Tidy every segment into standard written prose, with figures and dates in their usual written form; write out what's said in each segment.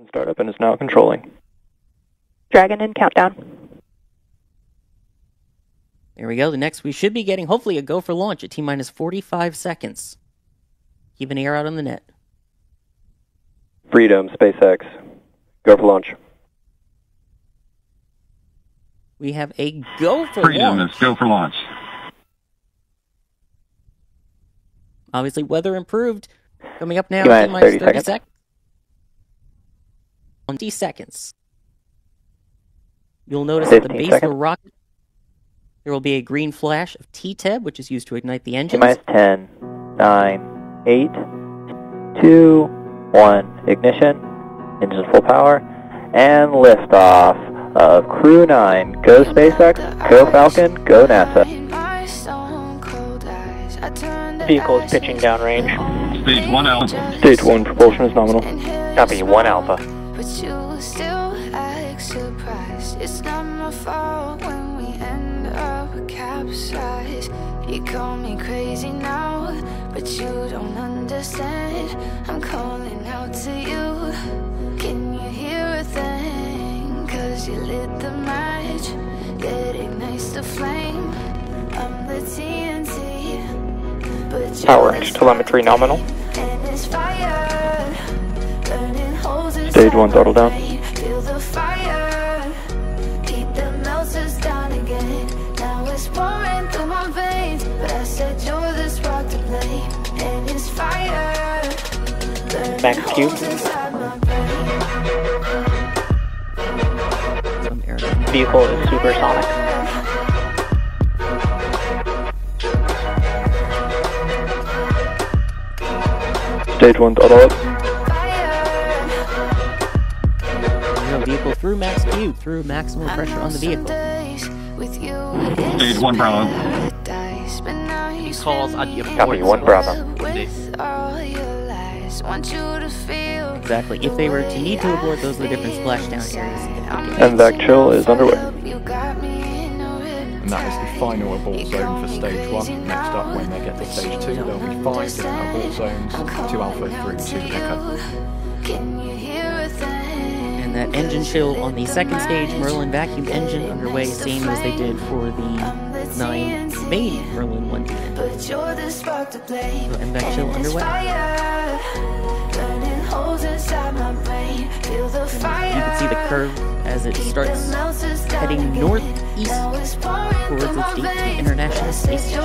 Startup and is now controlling. Dragon in countdown. There we go. The next we should be getting, hopefully, a go for launch at T-minus 45 seconds. Keep an ear out on the net. Freedom, SpaceX. Go for launch. We have a go for Freedom launch. is go for launch. Obviously, weather improved. Coming up now, T-minus T-minus 30 30 seconds. 20 seconds. You'll notice at the 15 base seconds. of the rocket, there will be a green flash of T-Teb, which is used to ignite the engines. T-minus 10, 9, 8, 2, 1. Ignition. Engines full power. And liftoff of Crew 9. Go SpaceX, go Falcon, go NASA. Vehicle is pitching downrange. Stage 1 Alpha. Stage 1 propulsion is nominal. Copy, 1 Alpha. But you still act surprised. It's not my fault when we end up capsized. You call me crazy now, but you don't understand. I'm calling out to you. Can you hear a thing? Cause you lit the match that ignites the flame. I'm the TNT, but Power range telemetry nominal. and it's fire. Stage 1 throttle down. Feel the fire. Beat the melters down again. Now it's pouring through my veins. But I said you're this rock to play. And it's fire. Max Q. Some air. Vehicle is supersonic. Stage 1 throttle up. Vehicle through max Q, through maximum pressure on the vehicle. Stage 1 Bravo. These calls are the Copy, 1 Bravo. Exactly. If they were to need to abort, those are the different splashdown areas. And vac chill is underway. And that is the final abort zone for stage 1. Next up, when they get to stage 2, there'll be 5 different abort zones, 2 Alpha through to Echo. And that engine chill on the second stage, Merlin vacuum engine underway, same as they did for the 9 main Merlin 1 engine. So MVAC chill underway. You can see the curve as it starts heading northeast towards its date, the International Space Station.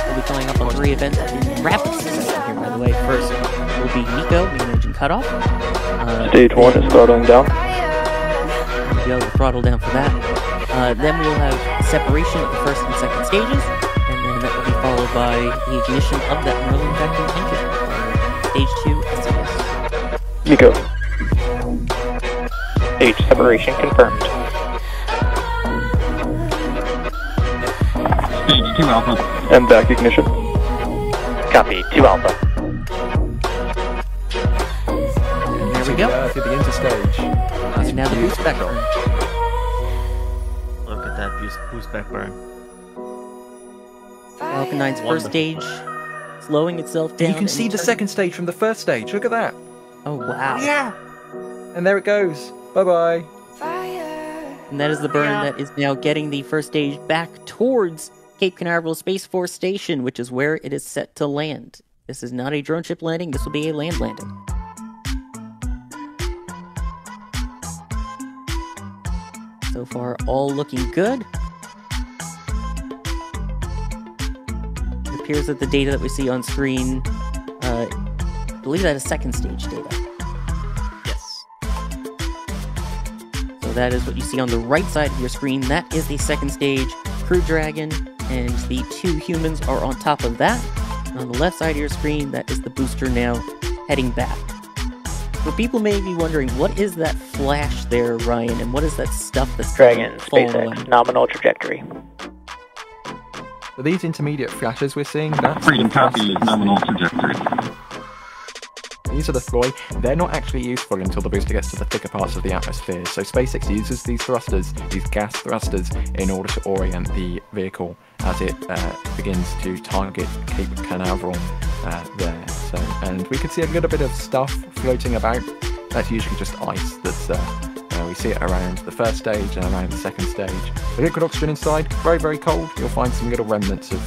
We'll be coming up on 3 events in rapid succession here, by the way. First will be Nico, main engine cutoff. Stage 1 is throttling down. We'll be able to throttle down for that. Then we'll have separation of the first and second stages, and then that will be followed by the ignition of that Merlin vacuum engine. Stage 2 SES. Nico. Stage separation confirmed. Stage 2 Alpha. And vac ignition. Copy, 2 Alpha. There we go. To the interstage. And now the boost back burn. Look at that boost back burn. Falcon 9's first stage, slowing itself down. You can see the second stage from the first stage. Look at that. Oh, wow. Yeah. And there it goes. Bye-bye. And that is the burn that is now getting the first stage back towards Cape Canaveral Space Force Station, which is where it is set to land. This is not a drone ship landing, this will be a land landing. So far, all looking good. It appears that the data that we see on screen, I believe that is second stage data. Yes. So that is what you see on the right side of your screen. That is the second stage Crew Dragon, and the 2 humans are on top of that. And on the left side of your screen, that is the booster now heading back. So people may be wondering, what is that flash there, Ryan, and what is that stuff that's Dragon, falling SpaceX, away? nominal trajectory. So these intermediate flashes we're seeing, that's Freedom copy is nominal trajectory. These are the Floy. They're not actually useful until the booster gets to the thicker parts of the atmosphere. So SpaceX uses these thrusters, these gas thrusters, in order to orient the vehicle as it begins to target Cape Canaveral there. So, and we could see a little bit of stuff floating about. That's usually just ice that's we see it around the first stage and around the second stage. The liquid oxygen inside, very, very cold. You'll find some little remnants of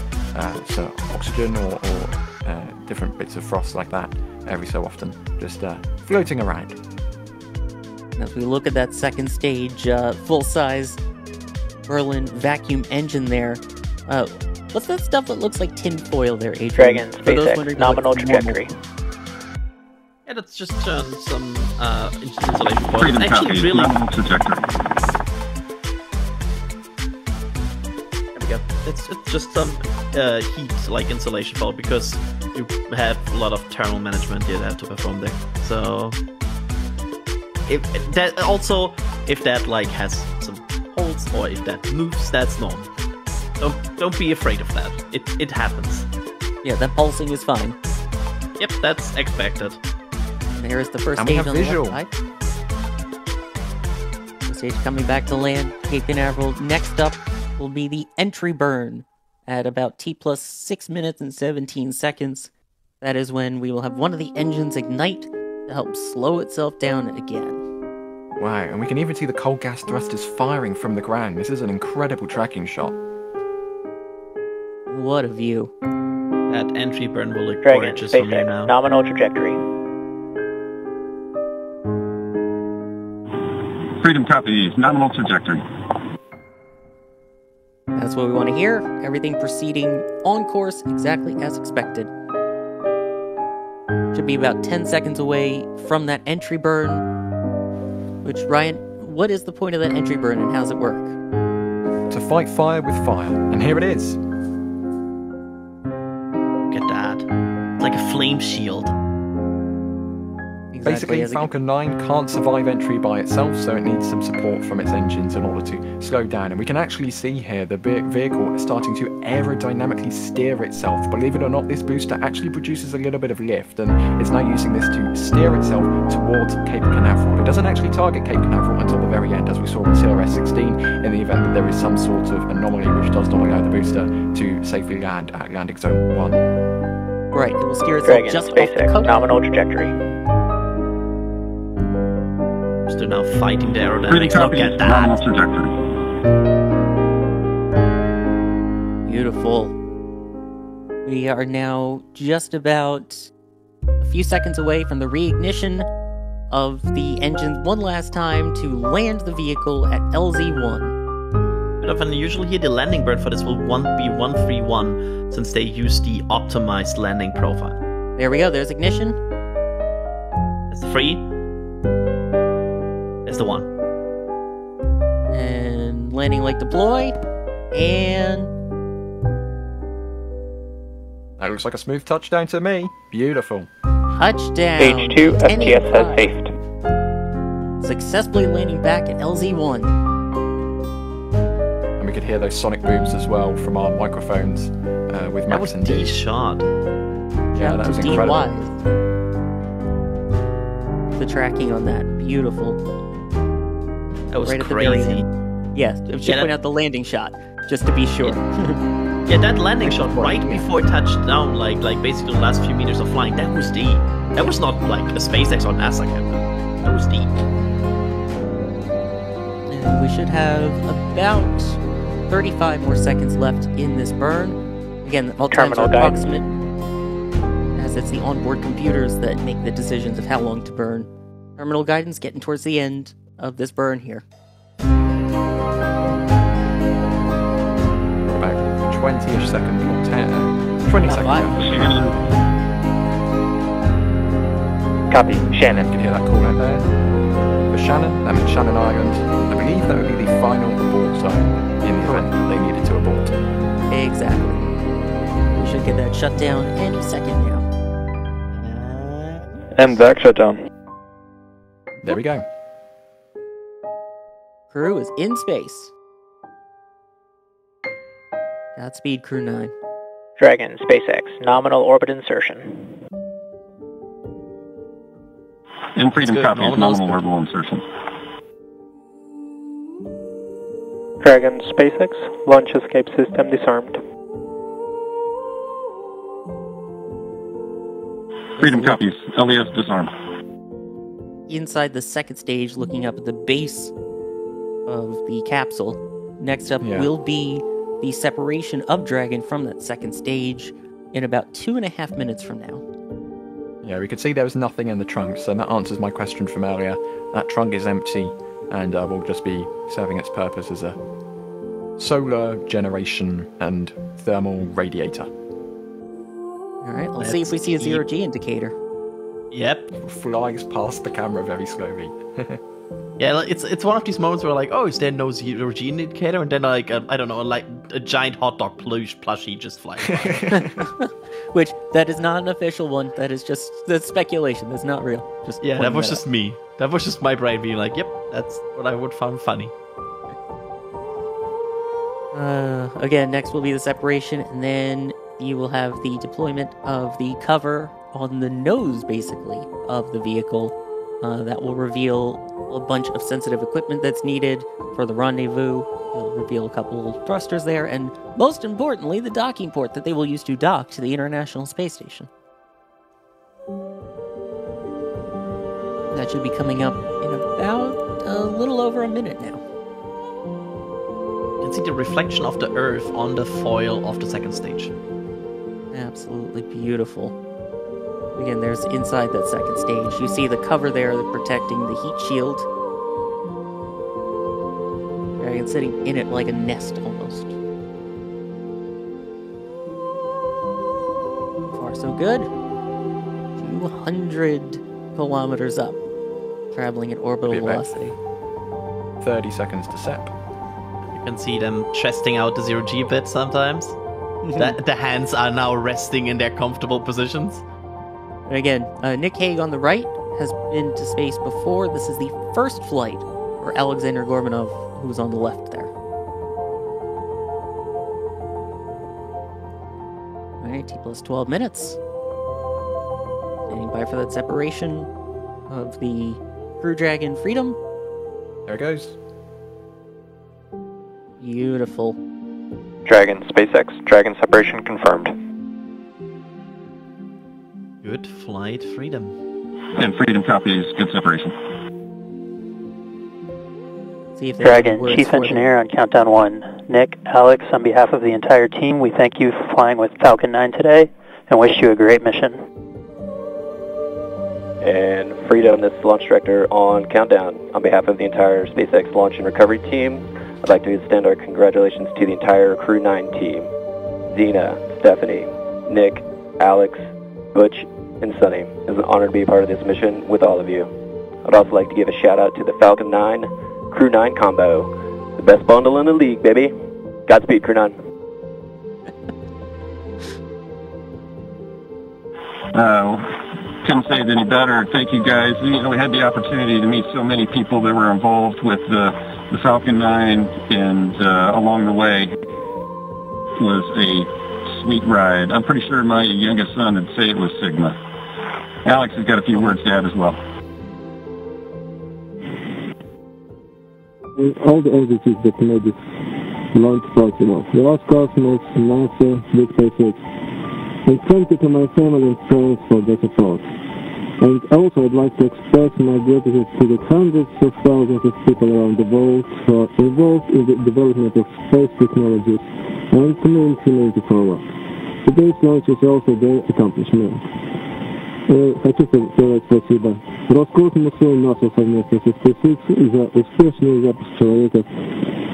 so oxygen or different bits of frost like that every so often, just floating around. As we look at that second stage, full-size Berlin vacuum engine there, what's that stuff that looks like tin foil there, Adrian? Dragon, For those SpaceX, wondering nominal what's normal. trajectory. Yeah, that's just some insulation foil. Freedom It's actually copy, really... nominal trajectory. There we go. It's just some heat, like insulation foil, because you have a lot of thermal management you have to perform there. So... if that like has some holes, or if that moves, that's normal. Don't be afraid of that. It happens. Yeah, that pulsing is fine. Yep, that's expected. There is the first And we stage have on visual. the left side. The stage coming back to land, Cape Canaveral. Next up will be the entry burn at about T plus 6 minutes and 17 seconds. That is when we will have one of the engines ignite to help slow itself down again. Wow, and we can even see the cold gas thrusters firing from the ground. This is an incredible tracking shot. What a view. That entry burn will look Dragon, gorgeous from here SpaceX, now. nominal trajectory. Freedom copies, nominal trajectory. That's what we want to hear. Everything proceeding on course exactly as expected. Should be about 10 seconds away from that entry burn. Which, Ryan, what is the point of that entry burn and how does it work? To fight fire with fire. And here it is. Look at that. It's like a flame shield. Basically, as it- Falcon 9 can't survive entry by itself, so it needs some support from its engines in order to slow down. And we can actually see here the vehicle starting to aerodynamically steer itself. Believe it or not, this booster actually produces a little bit of lift, and it's now using this to steer itself towards Cape Canaveral. It doesn't actually target Cape Canaveral until the very end, as we saw in CRS-16, in the event that there is some sort of anomaly which does not allow the booster to safely land at landing zone 1. Right, it will steer itself Dragon, just off the SpaceX, coast. nominal trajectory. They're now fighting the Freedom aerodynamics. Look copies, at nominal that. trajectory. Beautiful. We are now just about a few seconds away from the reignition of the engine one last time to land the vehicle at LZ1. Bit of unusual here. The landing burn for this will be 131, since they use the optimized landing profile. There we go, there's ignition. That's the 3. There's the 1. And landing leg deploy. And That looks like a smooth touchdown to me. Beautiful. touchdown. Stage 2, Ten STS has 85. safed. Successfully landing back at LZ1. And we could hear those sonic booms as well from our microphones with That Max was and D D. shot. Yeah, that was D incredible. Wise. The tracking on that, beautiful. That was Right at the very crazy. end. Yes, I should Yeah, point that- out the landing shot, just to be sure. Yeah, that landing shot right before it touched down, like basically the last few meters of flying, that was D. That was not like a SpaceX or NASA captain. That was D. And we should have about 35 more seconds left in this burn. Again, all times are Terminal guidance. approximate, as it's the onboard computers that make the decisions of how long to burn. Terminal guidance getting towards the end of this burn here. About 20-ish seconds or 10, 20 Not seconds. five. Yeah. Copy, You Shannon. can hear that call out there. For Shannon, that means Shannon Island. I believe that would be the final abort zone in the event that they needed to abort. Exactly. We should get that shut down any second now. And back shutdown. There we go. Crew is in space. Godspeed, Crew 9. Dragon, SpaceX, nominal orbit insertion. And Freedom good. copies, Nominal is nominal good. verbal insertion. Dragon, SpaceX, launch escape system disarmed. Freedom copies, LES disarmed. Inside the second stage, looking up at the base of the capsule. Next up will be the separation of Dragon from that second stage in about 2.5 minutes from now. Yeah, we could see there was nothing in the trunk, so that answers my question from earlier. That trunk is empty, and will just be serving its purpose as a solar generation and thermal radiator. Alright, let's see if we see a zero-G indicator. Yep. Flies past the camera very slowly. Yeah, like, it's one of these moments where like, oh, is there no zero-G indicator? And then like, I don't know, like a giant hot dog plushie just flies by. Which, that is not an official one. That's speculation. That's not real. Just Yeah, that pointing was out. just me. That was just my brain being like, yep, that's what I would find funny. Again, next will be the separation, and then you will have the deployment of the cover on the nose, basically, of the vehicle. That will reveal a bunch of sensitive equipment that's needed for the rendezvous. It'll reveal a couple thrusters there, and most importantly, the docking port that they will use to dock to the International Space Station. That should be coming up in about a little over a minute now. You can see the reflection of the Earth on the foil of the second stage. Absolutely beautiful. Again, there's inside that second stage. You see the cover there protecting the heat shield. Dragon sitting in it like a nest almost. So far, so good. 200 kilometers up, traveling at orbital velocity. 30 seconds to sep. You can see them chesting out the zero-G bit sometimes. The hands are now resting in their comfortable positions. And again, Nick Hague on the right has been to space before. This is the first flight for Alexander Gorbanov, who's on the left there. Alright, T plus 12 minutes. Standing by for that separation of the Crew Dragon Freedom. There it goes. Beautiful. Dragon, SpaceX, Dragon separation confirmed. Good flight, Freedom. And Freedom copies, good separation. See if there's any Dragon, words Chief for them. Engineer on countdown 1. Nick, Alex, on behalf of the entire team, we thank you for flying with Falcon 9 today and wish you a great mission. And Freedom, this is Launch Director on countdown. On behalf of the entire SpaceX Launch and Recovery team, I'd like to extend our congratulations to the entire Crew 9 team. Zena, Stephanie, Nick, Alex, Butch, and Sunny. It's an honor to be a part of this mission with all of you. I'd also like to give a shout out to the Falcon 9 Crew 9 combo. The best bundle in the league, baby. Godspeed, Crew 9. Couldn't say it any better. Thank you guys. You know, we had the opportunity to meet so many people that were involved with the Falcon 9, and along the way was a sweet ride. I'm pretty sure my youngest son would say it was Sigma. Alex has got a few words to add as well. All the entities that made this launch possible. The Lost Cosmos, NASA, Big SpaceX. And thank you to my family and friends for their support. And also I'd like to express my gratitude to the hundreds of thousands of people around the world who are involved in the development of space technologies and community forward. Today's launch is also their accomplishment. Хочу сказать спасибо Роскосмосу и НАСА совместно со SpaceX за успешный запуск человека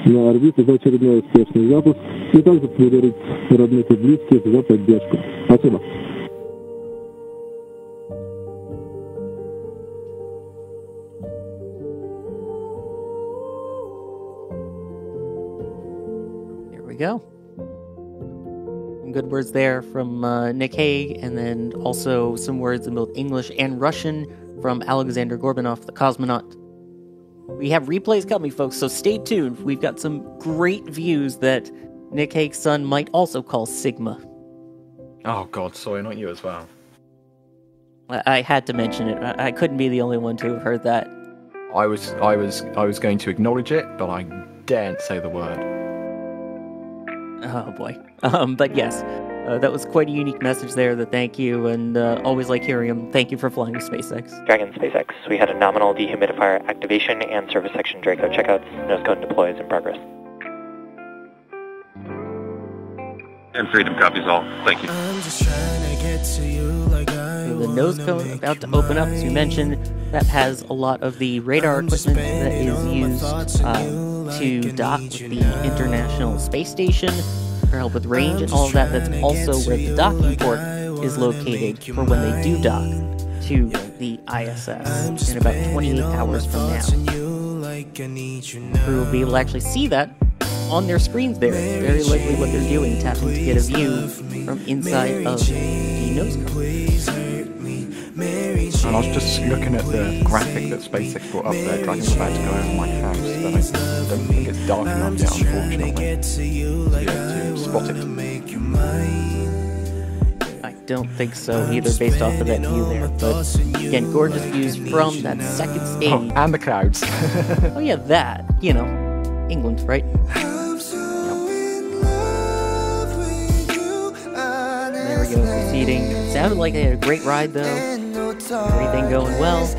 на орбиту, за очередной успешный запуск, и также благодарить родных и близких за поддержку. Спасибо. There we go. Some good words there from Nick Hague, and then also some words in both English and Russian from Alexander Gorbanov, the cosmonaut. We have replays coming, folks, so stay tuned. We've got some great views that Nick Hague's son might also call Sigma. Oh god, sorry, not you as well. I had to mention it. I couldn't be the only one to have heard that. I was going to acknowledge it, but I daren't say the word. Oh boy. But yes, that was quite a unique message there. The thank you, and always like hearing him. Thank you for flying with SpaceX. Dragon SpaceX, we had a nominal dehumidifier activation and service section Draco checkouts. Nose cone deploy is in progress. And Freedom copies all. Thank you. So the nose cone about to open up, as you mentioned, that has a lot of the radar equipment that is used to dock with the International Space Station for help with range and all of that. That's also where the docking port is located for when they do dock to the ISS in about 28 hours from now. Crew will be able to actually see that on their screens there. Very likely what they're doing, tapping to get a view from inside of the nose cone. And I was just looking at the graphic that SpaceX brought up there. Dragon's about to go over my house, but I don't think it's dark enough yet, unfortunately, to be able to spot it. I don't think so either, based off of that view there. But again, gorgeous views from that second stage. Oh, and the clouds. Oh yeah, that, you know, England, right? There we go, proceeding. Sounded like they had a great ride though. Everything going well. So